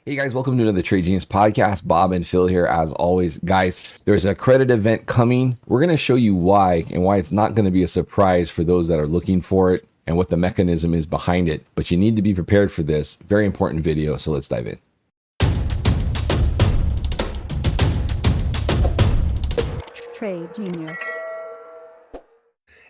Hey guys, welcome to another Trade Genius podcast. Bob and Phil here as always. Guys, there's a credit event coming. We're going to show you why and why it's not going to be a surprise for those that are looking for it and what the mechanism is behind it. But you need to be prepared for this. Very important video, so let's dive in. Trade Genius.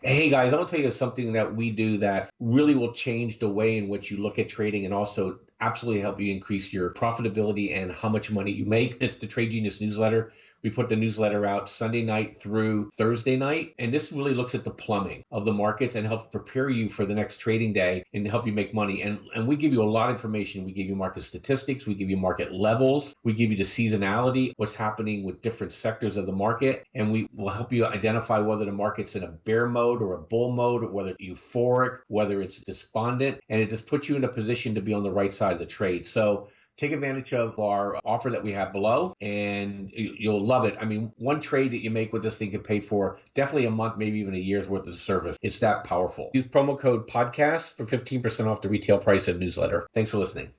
Hey guys, I'll tell you something that we do that really will change the way in which you look at trading and also absolutely help you increase your profitability and how much money you make. It's the Trade Genius newsletter. We put the newsletter out Sunday night through Thursday night, and this really looks at the plumbing of the markets and helps prepare you for the next trading day and help you make money. And we give you a lot of information. We give you market statistics, we give you market levels, we give you the seasonality, what's happening with different sectors of the market, and we will help you identify whether the market's in a bear mode or a bull mode, or whether it's euphoric, whether it's despondent, and it just puts you in a position to be on the right side of the trade. So take advantage of our offer that we have below, and you'll love it. I mean, one trade that you make with this thing can pay for definitely a month, maybe even a year's worth of service. It's that powerful. Use promo code podcast for 15% off the retail price of newsletter. Thanks for listening.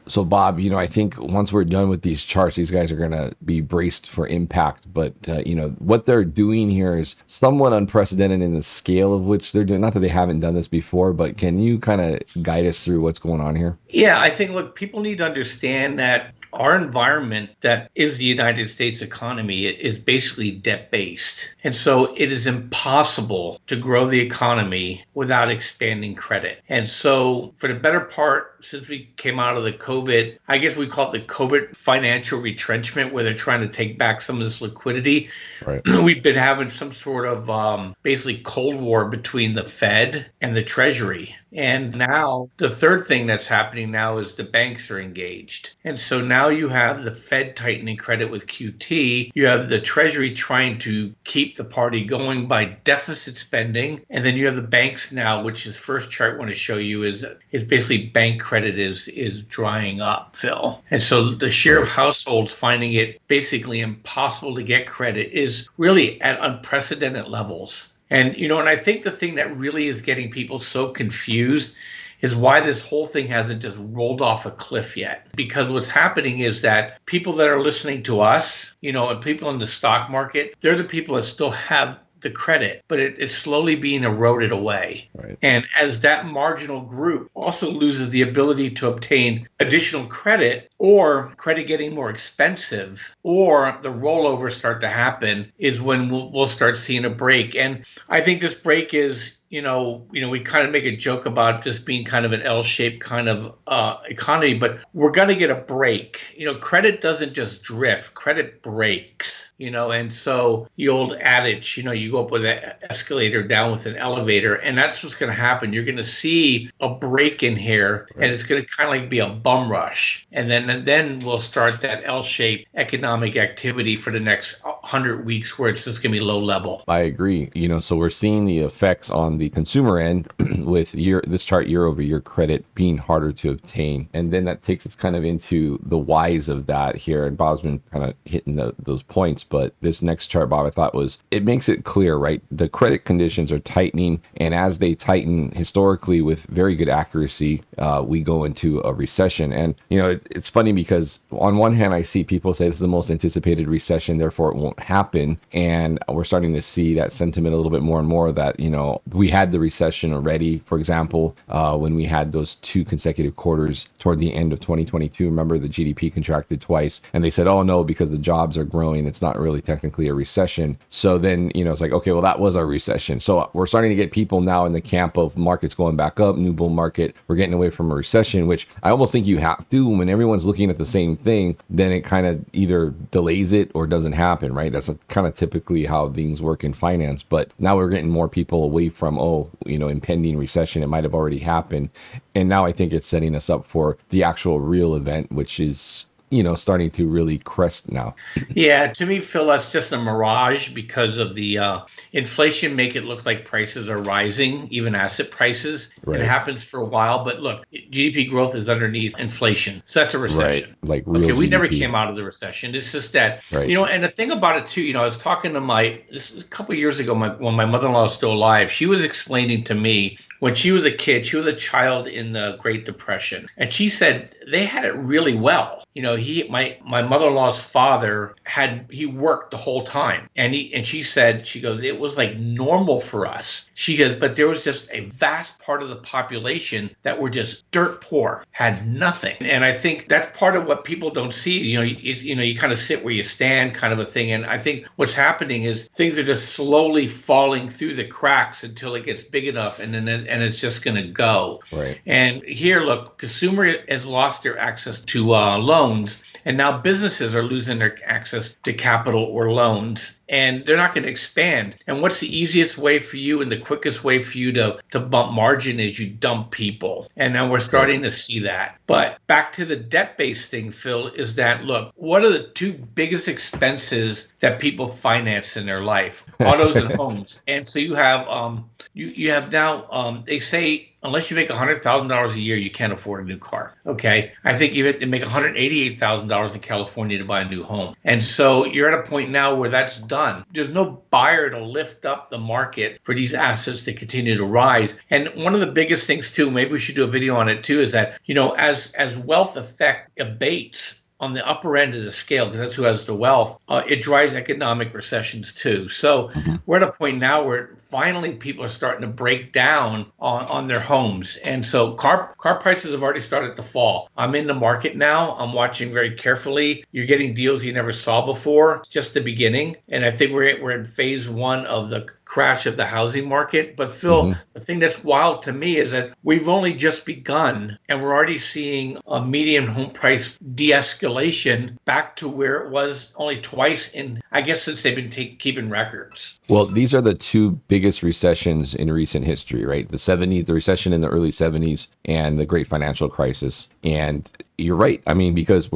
So Bob, I think once we're done with these charts, these guys are going to be braced for impact. But, what they're doing here is somewhat unprecedented in the scale of which they're doing. Not that they haven't done this before, but can you kind of guide us through what's going on here? Yeah, I think, look, people need to understand that our environment that is the United States economy is basically debt-based. And so it is impossible to grow the economy without expanding credit. And so for the better part, since we came out of the COVID, I guess we call it the COVID financial retrenchment, where they're trying to take back some of this liquidity. Right. We've been having some sort of basically Cold War between the Fed and the Treasury. And now the third thing that's happening now is the banks are engaged. And so now you have the Fed tightening credit with QT. You have the Treasury trying to keep the party going by deficit spending. And then you have the banks now, which is first chart I want to show you is basically bank credit is drying up, Phil. And so the share of households finding it basically impossible to get credit is really at unprecedented levels. And, and I think the thing that really is getting people so confused is why this whole thing hasn't just rolled off a cliff yet. Because what's happening is that people that are listening to us, and people in the stock market, they're the people that still have the credit, but it's slowly being eroded away. Right. And as that marginal group also loses the ability to obtain additional credit, or credit getting more expensive, or the rollovers start to happen, is when we'll start seeing a break. And I think this break is, we kind of make a joke about just being kind of an L-shaped kind of economy, but we're going to get a break. Credit doesn't just drift, credit breaks, and so the old adage, you go up with an escalator, down with an elevator, and that's what's going to happen. You're going to see a break in here, and it's going to kind of like be a bum rush. And then we'll start that L-shaped economic activity for the next 100 weeks where it's just going to be low level. I agree. So we're seeing the effects on the consumer end with this chart year over year credit being harder to obtain. And then that takes us kind of into the whys of that here. And Bob's been kind of hitting those points. But this next chart, Bob, I thought it makes it clear, right? The credit conditions are tightening. And as they tighten historically with very good accuracy, we go into a recession. And, it's funny because on one hand, I see people say this is the most anticipated recession, therefore it won't happen. And we're starting to see that sentiment a little bit more and more that, we had the recession already. For example, when we had those 2 consecutive quarters toward the end of 2022, remember the GDP contracted twice, and they said, oh no, because the jobs are growing, it's not really technically a recession. So then, it's like, okay, well, that was our recession. So we're starting to get people now in the camp of markets going back up, new bull market, we're getting away from a recession, which I almost think you have to. When everyone's looking at the same thing, then it kind of either delays it or doesn't happen, right? That's kind of typically how things work in finance. But now we're getting more people away from, impending recession. It might have already happened. And now I think it's setting us up for the actual real event, which is starting to really crest now. Yeah, to me, Phil, that's just a mirage because of the inflation make it look like prices are rising, even asset prices. It Right. happens for a while, but look, GDP growth is underneath inflation. So that's a Right. recession. Like real Okay, we never GDP. came out of the recession. It's just that, Right. and the thing about it too, I was talking to this was a couple of years ago, when my mother-in-law was still alive, she was explaining to me when she was a kid, she was a child in the Great Depression, and she said they had it really well. My mother-in-law's father he worked the whole time, and she goes, it was like normal for us. She goes, but there was just a vast part of the population that were just dirt poor, had nothing. And I think that's part of what people don't see. You kind of sit where you stand, kind of a thing. And I think what's happening is things are just slowly falling through the cracks until it gets big enough, and it's just going to go. Right. And here, look, consumer has lost their access to loans, and now businesses are losing their access to capital or loans, and they're not going to expand. And what's the easiest way for you and the quickest way for you to bump margin is you dump people. And now we're starting to see that. But back to the debt-based thing, Phil, is that, look, what are the two biggest expenses that people finance in their life? Autos and homes. And so you have you have now, they say, unless you make $100,000 a year, you can't afford a new car. Okay. I think you have to make $188,000 in California to buy a new home. And so you're at a point now where that's done. There's no buyer to lift up the market for these assets to continue to rise. And one of the biggest things too, maybe we should do a video on it too, is that, as wealth effect abates on the upper end of the scale, because that's who has the wealth, it drives economic recessions too. So we're at a point now where finally people are starting to break down on their homes. And so car prices have already started to fall. I'm in the market now. I'm watching very carefully. You're getting deals you never saw before, just the beginning. And I think we're in phase one of the crash of the housing market. But Phil, the thing that's wild to me is that we've only just begun, and we're already seeing a median home price de-escalation back to where it was only twice in, I guess, since they've been keeping records. Well, these are the two biggest recessions in recent history, right? The 70s, the recession in the early 70s, and the great financial crisis. And you're right. I mean, because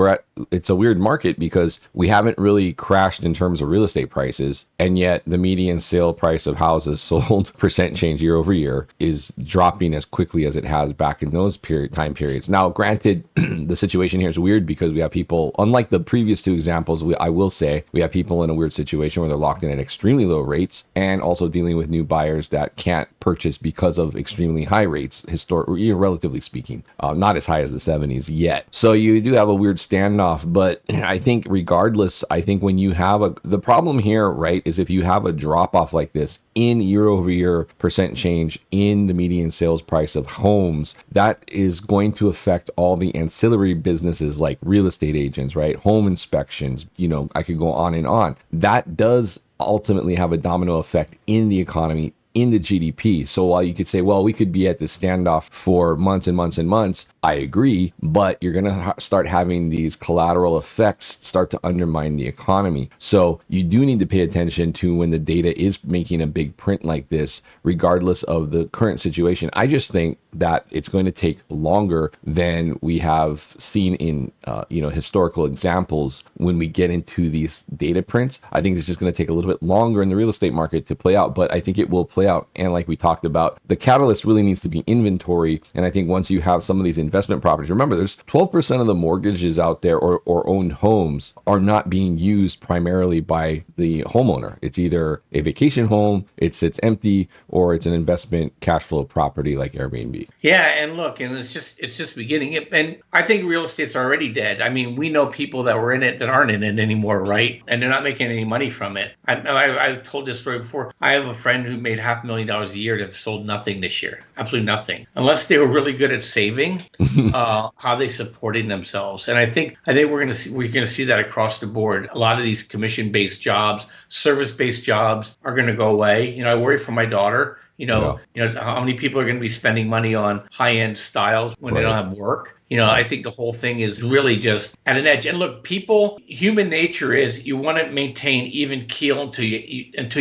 it's a weird market because we haven't really crashed in terms of real estate prices. And yet the median sale price of houses sold percent change year over year is dropping as quickly as it has back in those time periods. Now, granted, the situation here is weird because we have people, unlike the previous two examples, I will say we have people in a weird situation where they're locked in at extremely low rates and also dealing with new buyers that can't purchase because of extremely high rates, relatively speaking, not as high as the 70s yet. So you do have a weird standoff, but I think regardless, I think when you have the problem here, right, is if you have a drop off like this in year over year percent change in the median sales price of homes, that is going to affect all the ancillary businesses like real estate agents, right? Home inspections, I could go on and on. That does ultimately have a domino effect in the economy, in the GDP. So while you could say, well, we could be at this standoff for months and months and months, I agree, but you're going to start having these collateral effects start to undermine the economy. So you do need to pay attention to when the data is making a big print like this, regardless of the current situation. I just think that it's going to take longer than we have seen in historical examples when we get into these data prints. I think it's just going to take a little bit longer in the real estate market to play out, but I think it will play out. And like we talked about, the catalyst really needs to be inventory. And I think once you have some of these investment properties, remember there's 12% of the mortgages out there or owned homes are not being used primarily by the homeowner. It's either a vacation home, it sits empty, or it's an investment cash flow property like Airbnb. Yeah, and look, and it's just beginning. And I think real estate's already dead. I mean, we know people that were in it that aren't in it anymore, right? And they're not making any money from it. I've told this story before. I have a friend who made $500,000 a year that sold nothing this year, absolutely nothing, unless they were really good at saving. How they supporting themselves, and I think we're going to see that across the board. A lot of these commission-based jobs, service-based jobs are going to go away. I worry for my daughter. How many people are going to be spending money on high-end styles when they don't have work? I think the whole thing is really just at an edge. And look, human nature is you want to maintain even keel until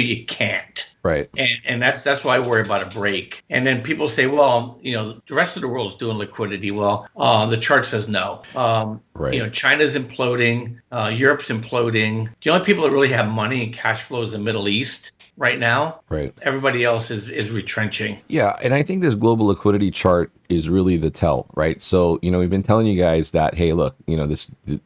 you can't. Right. And that's why I worry about a break. And then people say, well, the rest of the world is doing liquidity. Well, the chart says no. Right. China's imploding, Europe's imploding. The only people that really have money and cash flow is the Middle East right now. Right. Everybody else is retrenching. Yeah, and I think this global liquidity chart is really the tell, right? So, we've been telling you guys that, hey, look,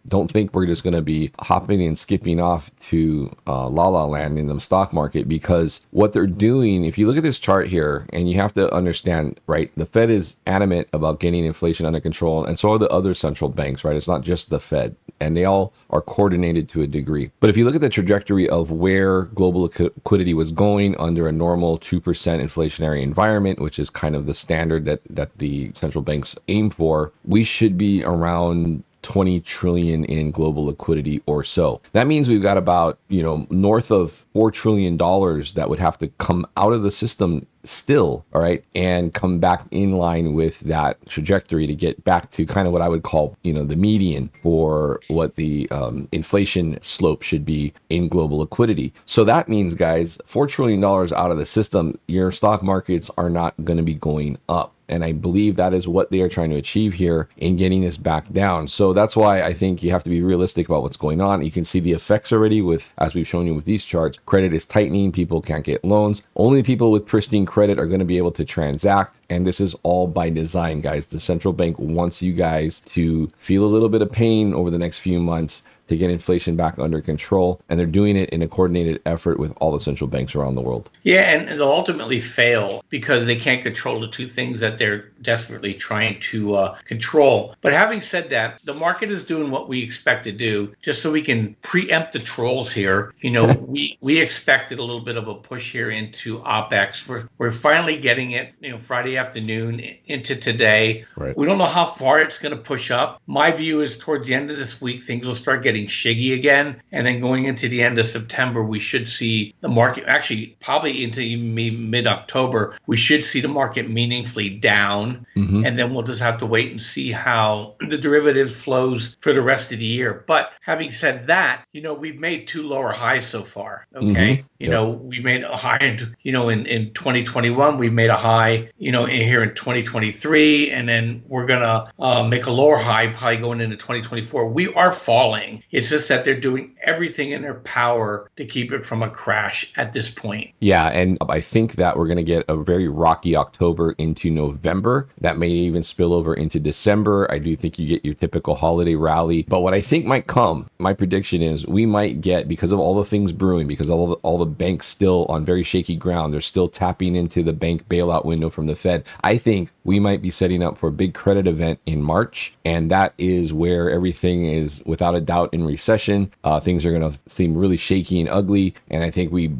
don't think we're just going to be hopping and skipping off to la la land in the stock market, because what they're doing, if you look at this chart here, and you have to understand, right, the Fed is adamant about getting inflation under control, and so are the other central banks, right? It's not just the Fed, and they all are coordinated to a degree. But if you look at the trajectory of where global liquidity was going under a normal 2% inflationary environment, which is kind of the standard that the central banks aim for, we should be around 20 trillion in global liquidity or so. That means we've got about, north of $4 trillion that would have to come out of the system still, all right, and come back in line with that trajectory to get back to kind of what I would call, the median for what the inflation slope should be in global liquidity. So that means, guys, $4 trillion out of the system, your stock markets are not going to be going up. And I believe that is what they are trying to achieve here in getting this back down. So that's why I think you have to be realistic about what's going on. You can see the effects already with, as we've shown you with these charts, credit is tightening. People can't get loans. Only people with pristine credit are going to be able to transact. And this is all by design, guys. The central bank wants you guys to feel a little bit of pain over the next few months to get inflation back under control. And they're doing it in a coordinated effort with all the central banks around the world. Yeah, and they'll ultimately fail because they can't control the two things that they're desperately trying to control. But having said that, the market is doing what we expect to do. Just so we can preempt the trolls here, we expected a little bit of a push here into OPEX. We're finally getting it, Friday afternoon into today. Right. We don't know how far it's going to push up. My view is towards the end of this week, things will start getting shiggy again. And then going into the end of September, we should see the market, actually probably into mid-October, we should see the market meaningfully down. Mm-hmm. And then we'll just have to wait and see how the derivative flows for the rest of the year. But having said that, we've made two lower highs so far. Okay. Mm-hmm. We made a high in 2021, we made a high, here in 2023, and then we're going to make a lower high probably going into 2024. We are falling. It's just that they're doing everything in their power to keep it from a crash at this point. Yeah, and I think that we're going to get a very rocky October into November. That may even spill over into December. I do think you get your typical holiday rally. But what I think might come, my prediction is we might get, because of all the things brewing, because all the banks still on very shaky ground, they're still tapping into the bank bailout window from the Fed. I think we might be setting up for a big credit event in March. And that is where everything is, without a doubt, in recession. Things are going to seem really shaky and ugly. And I think we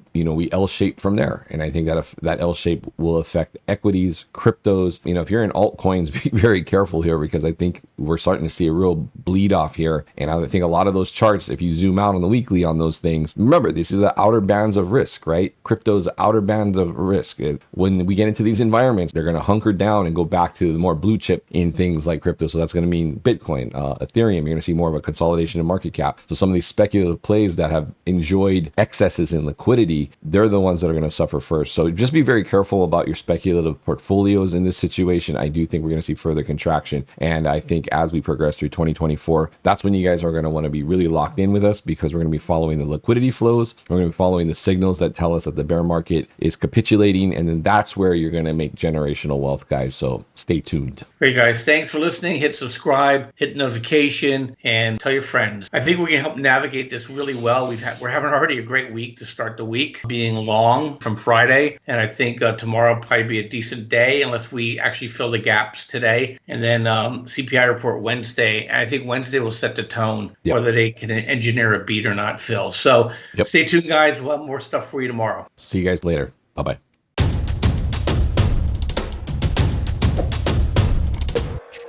L-shape from there. And I think that L-shape will affect equities, cryptos. If you're in altcoins, be very careful here, because I think we're starting to see a real bleed off here. And I think a lot of those charts, if you zoom out on the weekly on those things, remember, this is the outer bands of risk, right? Crypto's outer bands of risk. When we get into these environments, they're going to hunker down and go back to the more blue chip in things like crypto. So that's going to mean Bitcoin, Ethereum. You're going to see more of a consolidation in market cap. So some of these speculative plays that have enjoyed excesses in liquidity, they're the ones that are going to suffer first. So just be very careful about your speculative portfolios in this situation. I do think we're going to see further contraction. And I think as we progress through 2024, that's when you guys are going to want to be really locked in with us, because we're going to be following the liquidity flows. We're going to be following the signals that tell us that the bear market is capitulating. And then that's where you're going to make generational wealth, guys. So stay tuned. Great, guys. Thanks for listening. Hit subscribe, hit notification, and tell your friends. I think we can help navigate this really well. We're having already a great week to start the week, being long from Friday. And I think tomorrow will probably be a decent day, unless we actually fill the gaps today. And then CPI report Wednesday. And I think Wednesday will set the tone, whether they can engineer a beat or not, Phil. So Stay tuned, guys. We'll have more stuff for you tomorrow. See you guys later. Bye-bye.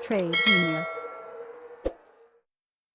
Trade